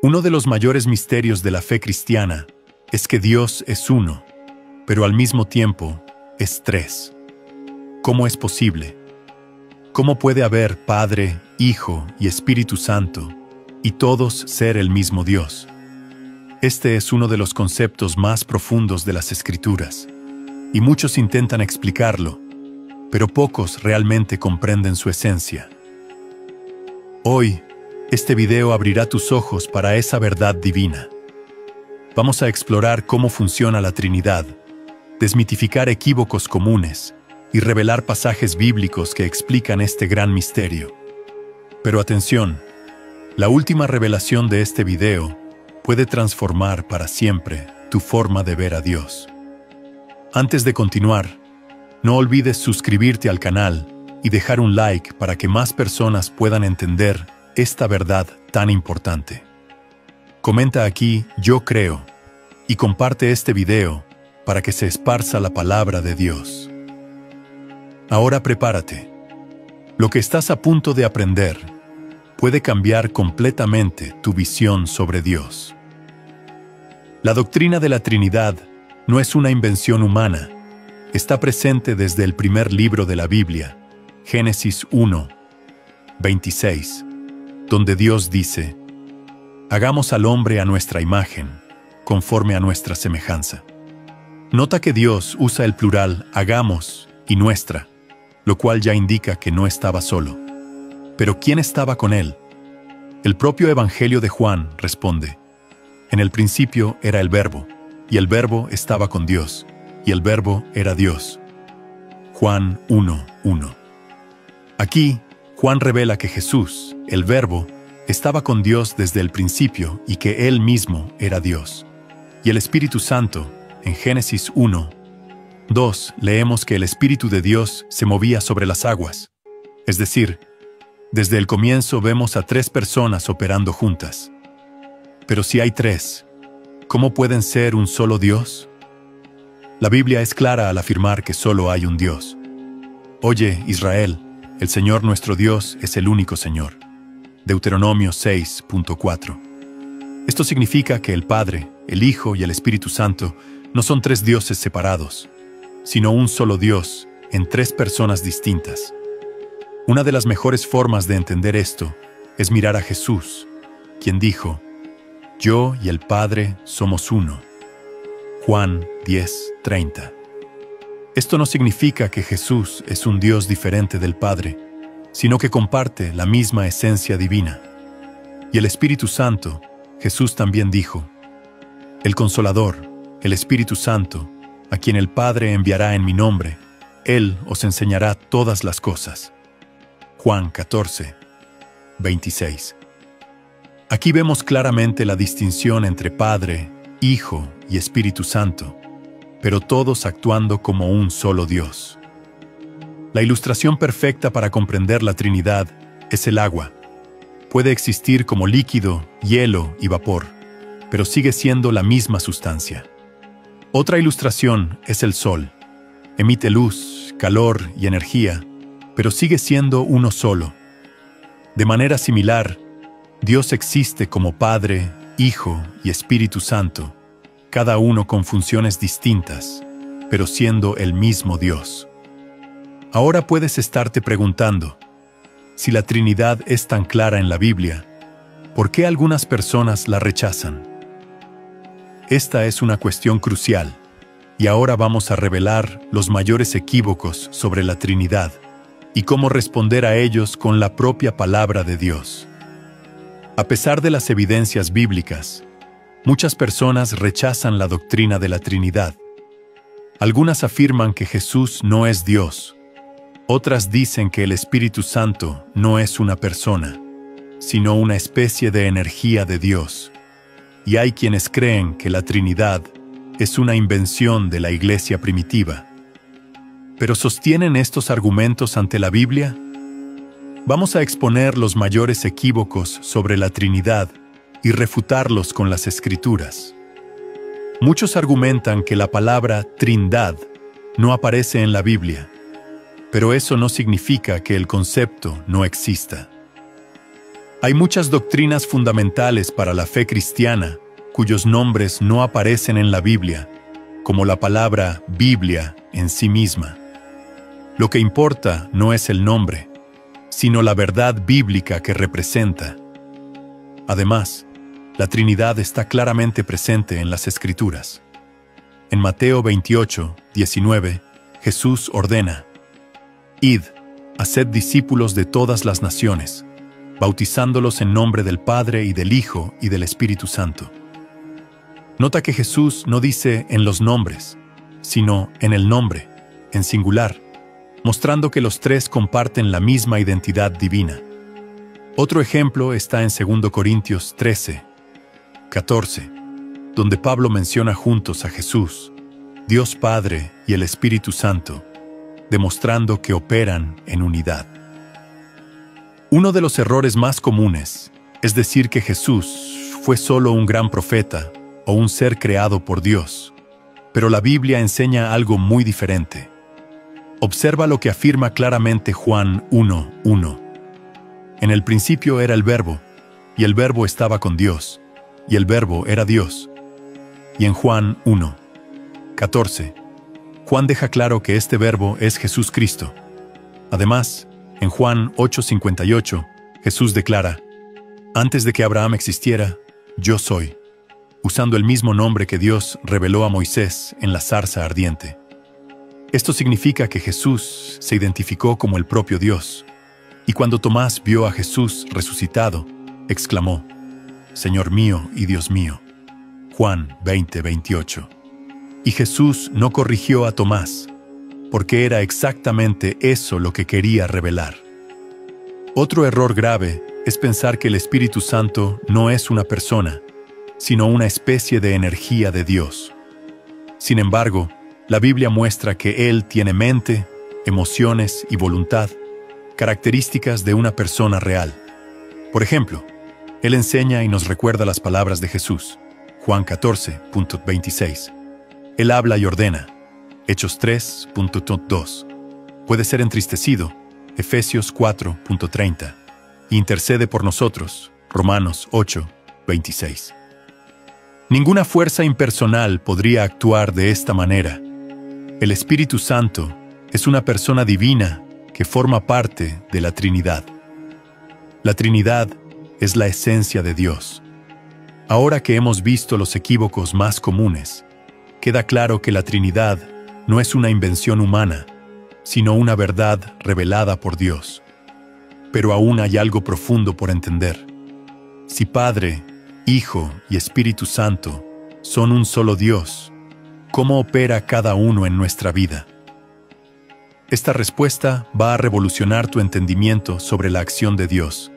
Uno de los mayores misterios de la fe cristiana es que Dios es uno, pero al mismo tiempo es tres. ¿Cómo es posible? ¿Cómo puede haber Padre, Hijo y Espíritu Santo y todos ser el mismo Dios? Este es uno de los conceptos más profundos de las Escrituras, y muchos intentan explicarlo, pero pocos realmente comprenden su esencia. Hoy, este video abrirá tus ojos para esa verdad divina. Vamos a explorar cómo funciona la Trinidad, desmitificar equívocos comunes y revelar pasajes bíblicos que explican este gran misterio. Pero atención, la última revelación de este video puede transformar para siempre tu forma de ver a Dios. Antes de continuar, no olvides suscribirte al canal y dejar un like para que más personas puedan entender esta verdad tan importante. Comenta aquí "Yo creo" y comparte este video para que se esparza la palabra de Dios. Ahora prepárate. Lo que estás a punto de aprender puede cambiar completamente tu visión sobre Dios. La doctrina de la Trinidad no es una invención humana. Está presente desde el primer libro de la Biblia, Génesis 1, 26, donde Dios dice: «Hagamos al hombre a nuestra imagen, conforme a nuestra semejanza». Nota que Dios usa el plural hagamos y nuestra, lo cual ya indica que no estaba solo. Pero ¿quién estaba con él? El propio Evangelio de Juan responde: «En el principio era el Verbo, y el Verbo estaba con Dios, y el Verbo era Dios». Juan 1:1. Aquí, Juan revela que Jesús, el Verbo, estaba con Dios desde el principio y que Él mismo era Dios. Y el Espíritu Santo, en Génesis 1:2, leemos que el Espíritu de Dios se movía sobre las aguas. Es decir, desde el comienzo vemos a tres personas operando juntas. Pero si hay tres, ¿cómo pueden ser un solo Dios? La Biblia es clara al afirmar que solo hay un Dios. Oye, Israel, el Señor nuestro Dios es el único Señor. Deuteronomio 6:4. Esto significa que el Padre, el Hijo y el Espíritu Santo no son tres dioses separados, sino un solo Dios en tres personas distintas. Una de las mejores formas de entender esto es mirar a Jesús, quien dijo: «Yo y el Padre somos uno». Juan 10:30. Esto no significa que Jesús es un Dios diferente del Padre, sino que comparte la misma esencia divina. Y el Espíritu Santo, Jesús también dijo: «El Consolador, el Espíritu Santo, a quien el Padre enviará en mi nombre, Él os enseñará todas las cosas». Juan 14:26. Aquí vemos claramente la distinción entre Padre, Hijo y Espíritu Santo, pero todos actuando como un solo Dios. La ilustración perfecta para comprender la Trinidad es el agua. Puede existir como líquido, hielo y vapor, pero sigue siendo la misma sustancia. Otra ilustración es el sol. Emite luz, calor y energía, pero sigue siendo uno solo. De manera similar, Dios existe como Padre, Hijo y Espíritu Santo, cada uno con funciones distintas, pero siendo el mismo Dios. Ahora puedes estarte preguntando: si la Trinidad es tan clara en la Biblia, ¿por qué algunas personas la rechazan? Esta es una cuestión crucial, y ahora vamos a revelar los mayores equívocos sobre la Trinidad y cómo responder a ellos con la propia palabra de Dios. A pesar de las evidencias bíblicas, muchas personas rechazan la doctrina de la Trinidad. Algunas afirman que Jesús no es Dios. Otras dicen que el Espíritu Santo no es una persona, sino una especie de energía de Dios. Y hay quienes creen que la Trinidad es una invención de la iglesia primitiva. ¿Pero sostienen estos argumentos ante la Biblia? Vamos a exponer los mayores equívocos sobre la Trinidad y refutarlos con las Escrituras. Muchos argumentan que la palabra Trindad no aparece en la Biblia, pero eso no significa que el concepto no exista. Hay muchas doctrinas fundamentales para la fe cristiana cuyos nombres no aparecen en la Biblia, como la palabra Biblia en sí misma. Lo que importa no es el nombre, sino la verdad bíblica que representa. Además, la Trinidad está claramente presente en las Escrituras. En Mateo 28, 19, Jesús ordena: «Id, haced discípulos de todas las naciones, bautizándolos en nombre del Padre y del Hijo y del Espíritu Santo». Nota que Jesús no dice en los nombres, sino en el nombre, en singular, mostrando que los tres comparten la misma identidad divina. Otro ejemplo está en 2 Corintios 13, 14, donde Pablo menciona juntos a Jesús, Dios Padre y el Espíritu Santo, demostrando que operan en unidad. Uno de los errores más comunes es decir que Jesús fue solo un gran profeta o un ser creado por Dios, pero la Biblia enseña algo muy diferente. Observa lo que afirma claramente Juan 1:1. En el principio era el Verbo, y el Verbo estaba con Dios, y el Verbo era Dios. Y en Juan 1:14, Juan deja claro que este Verbo es Jesús Cristo. Además, en Juan 8:58, Jesús declara: «Antes de que Abraham existiera, yo soy», usando el mismo nombre que Dios reveló a Moisés en la zarza ardiente. Esto significa que Jesús se identificó como el propio Dios, y cuando Tomás vio a Jesús resucitado, exclamó: «Señor mío y Dios mío». Juan 20:28. Y Jesús no corrigió a Tomás, porque era exactamente eso lo que quería revelar. Otro error grave es pensar que el Espíritu Santo no es una persona, sino una especie de energía de Dios. Sin embargo, la Biblia muestra que Él tiene mente, emociones y voluntad, características de una persona real. Por ejemplo, Él enseña y nos recuerda las palabras de Jesús, Juan 14:26. Él habla y ordena, Hechos 3:2. Puede ser entristecido, Efesios 4:30. Intercede por nosotros, Romanos 8:26. Ninguna fuerza impersonal podría actuar de esta manera. El Espíritu Santo es una persona divina que forma parte de la Trinidad. La Trinidad es la esencia de Dios. Ahora que hemos visto los equívocos más comunes, queda claro que la Trinidad no es una invención humana, sino una verdad revelada por Dios. Pero aún hay algo profundo por entender. Si Padre, Hijo y Espíritu Santo son un solo Dios, ¿cómo opera cada uno en nuestra vida? Esta respuesta va a revolucionar tu entendimiento sobre la acción de Dios,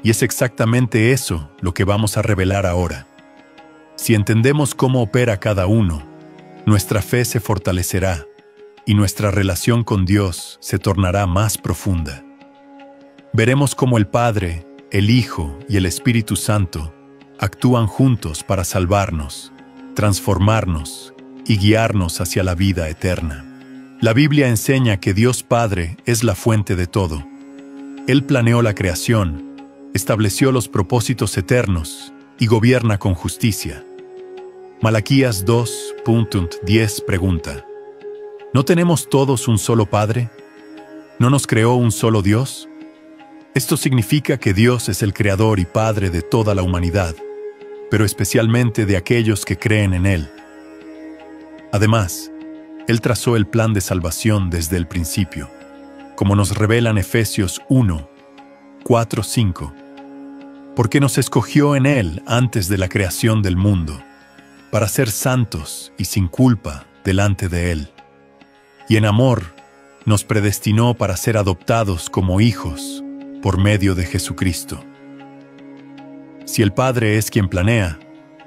y es exactamente eso lo que vamos a revelar ahora. Si entendemos cómo opera cada uno, nuestra fe se fortalecerá y nuestra relación con Dios se tornará más profunda. Veremos cómo el Padre, el Hijo y el Espíritu Santo actúan juntos para salvarnos, transformarnos y guiarnos hacia la vida eterna. La Biblia enseña que Dios Padre es la fuente de todo. Él planeó la creación, estableció los propósitos eternos y gobierna con justicia. Malaquías 2:10 pregunta: ¿no tenemos todos un solo Padre? ¿No nos creó un solo Dios? Esto significa que Dios es el Creador y Padre de toda la humanidad, pero especialmente de aquellos que creen en Él. Además, Él trazó el plan de salvación desde el principio, como nos revelan Efesios 1:4-5, porque nos escogió en Él antes de la creación del mundo, para ser santos y sin culpa delante de Él. Y en amor, nos predestinó para ser adoptados como hijos por medio de Jesucristo. Si el Padre es quien planea,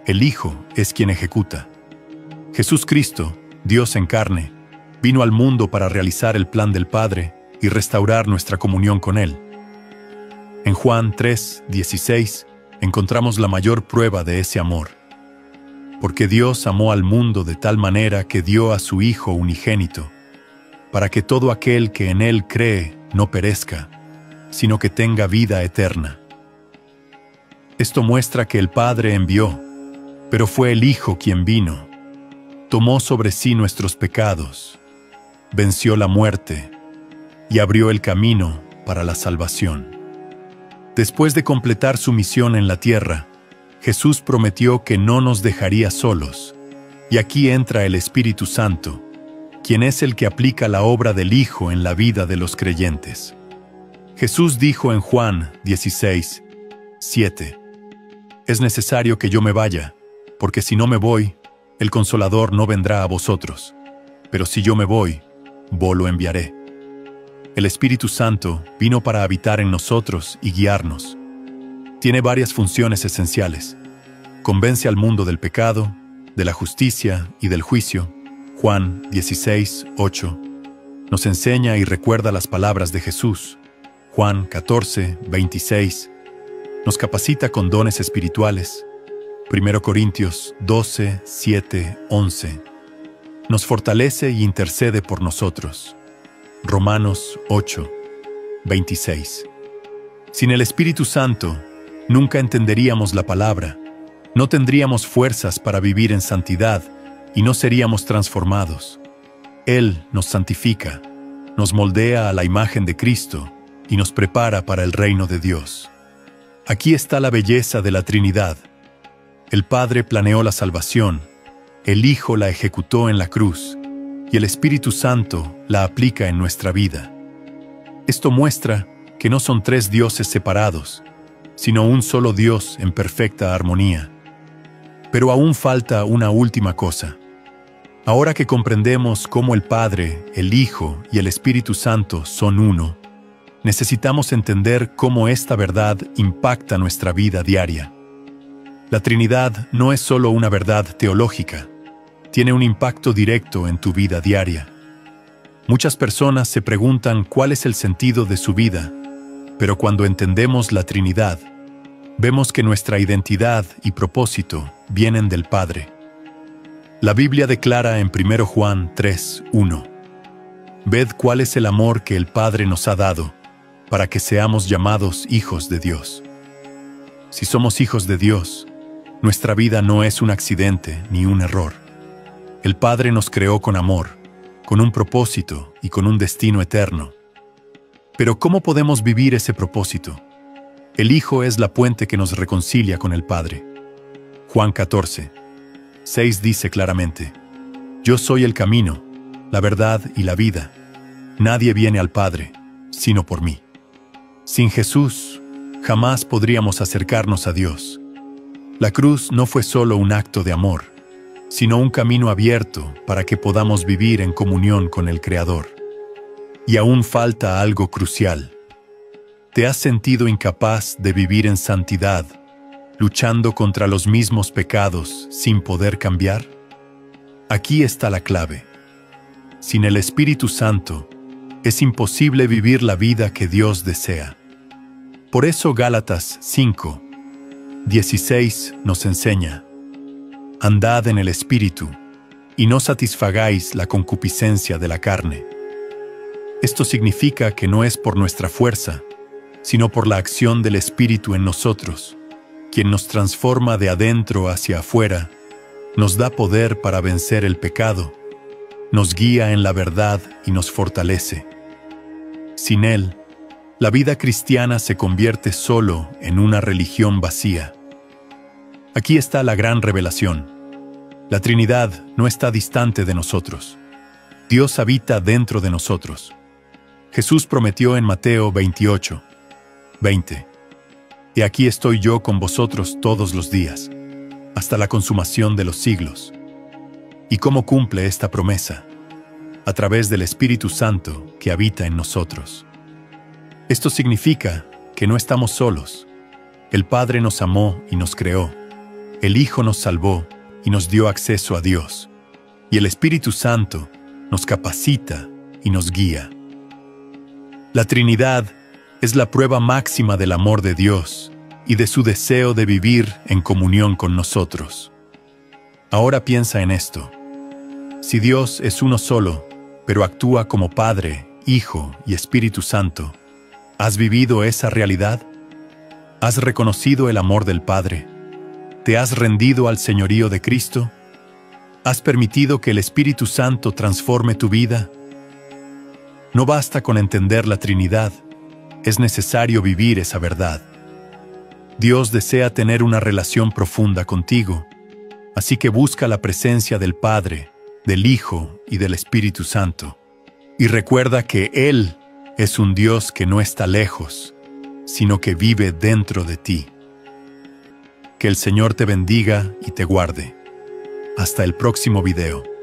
el Hijo es quien ejecuta. Jesús Cristo, Dios en carne, vino al mundo para realizar el plan del Padre y restaurar nuestra comunión con Él. En Juan 3:16 encontramos la mayor prueba de ese amor. Porque Dios amó al mundo de tal manera que dio a su Hijo unigénito, para que todo aquel que en Él cree no perezca, sino que tenga vida eterna. Esto muestra que el Padre envió, pero fue el Hijo quien vino. Tomó sobre sí nuestros pecados, venció la muerte y abrió el camino para la salvación. Después de completar su misión en la tierra, Jesús prometió que no nos dejaría solos, y aquí entra el Espíritu Santo, quien es el que aplica la obra del Hijo en la vida de los creyentes. Jesús dijo en Juan 16:7: Es necesario que yo me vaya, porque si no me voy, el Consolador no vendrá a vosotros. Pero si yo me voy, vos lo enviaré. El Espíritu Santo vino para habitar en nosotros y guiarnos. Tiene varias funciones esenciales. Convence al mundo del pecado, de la justicia y del juicio. Juan 16:8. Nos enseña y recuerda las palabras de Jesús. Juan 14:26. Nos capacita con dones espirituales. 1 Corintios 12:7-11. Nos fortalece y intercede por nosotros. Romanos 8:26. Sin el Espíritu Santo, nunca entenderíamos la palabra, no tendríamos fuerzas para vivir en santidad y no seríamos transformados. Él nos santifica, nos moldea a la imagen de Cristo y nos prepara para el reino de Dios. Aquí está la belleza de la Trinidad. El Padre planeó la salvación, el Hijo la ejecutó en la cruz y el Espíritu Santo la aplica en nuestra vida. Esto muestra que no son tres dioses separados, sino un solo Dios en perfecta armonía. Pero aún falta una última cosa. Ahora que comprendemos cómo el Padre, el Hijo y el Espíritu Santo son uno, necesitamos entender cómo esta verdad impacta nuestra vida diaria. La Trinidad no es solo una verdad teológica, tiene un impacto directo en tu vida diaria. Muchas personas se preguntan cuál es el sentido de su vida, pero cuando entendemos la Trinidad, vemos que nuestra identidad y propósito vienen del Padre. La Biblia declara en 1 Juan 3:1: Ved cuál es el amor que el Padre nos ha dado, para que seamos llamados hijos de Dios. Si somos hijos de Dios, nuestra vida no es un accidente ni un error. El Padre nos creó con amor, con un propósito y con un destino eterno. Pero ¿cómo podemos vivir ese propósito? El Hijo es la puente que nos reconcilia con el Padre. Juan 14:6 dice claramente: Yo soy el camino, la verdad y la vida. Nadie viene al Padre, sino por mí. Sin Jesús, jamás podríamos acercarnos a Dios. La cruz no fue solo un acto de amor, sino un camino abierto para que podamos vivir en comunión con el Creador. Y aún falta algo crucial. ¿Te has sentido incapaz de vivir en santidad, luchando contra los mismos pecados sin poder cambiar? Aquí está la clave. Sin el Espíritu Santo, es imposible vivir la vida que Dios desea. Por eso Gálatas 5:16 nos enseña: Andad en el Espíritu, y no satisfagáis la concupiscencia de la carne. Esto significa que no es por nuestra fuerza, sino por la acción del Espíritu en nosotros, quien nos transforma de adentro hacia afuera, nos da poder para vencer el pecado, nos guía en la verdad y nos fortalece. Sin Él, la vida cristiana se convierte solo en una religión vacía. Aquí está la gran revelación. La Trinidad no está distante de nosotros. Dios habita dentro de nosotros. Jesús prometió en Mateo 28:20: Y aquí estoy yo con vosotros todos los días, hasta la consumación de los siglos. ¿Y cómo cumple esta promesa? A través del Espíritu Santo que habita en nosotros. Esto significa que no estamos solos. El Padre nos amó y nos creó. El Hijo nos salvó y nos dio acceso a Dios. Y el Espíritu Santo nos capacita y nos guía. La Trinidad es la prueba máxima del amor de Dios y de su deseo de vivir en comunión con nosotros. Ahora piensa en esto. Si Dios es uno solo, pero actúa como Padre, Hijo y Espíritu Santo, ¿has vivido esa realidad? ¿Has reconocido el amor del Padre? ¿Te has rendido al señorío de Cristo? ¿Has permitido que el Espíritu Santo transforme tu vida? No basta con entender la Trinidad, es necesario vivir esa verdad. Dios desea tener una relación profunda contigo, así que busca la presencia del Padre, del Hijo y del Espíritu Santo. Y recuerda que Él es un Dios que no está lejos, sino que vive dentro de ti. Que el Señor te bendiga y te guarde. Hasta el próximo video.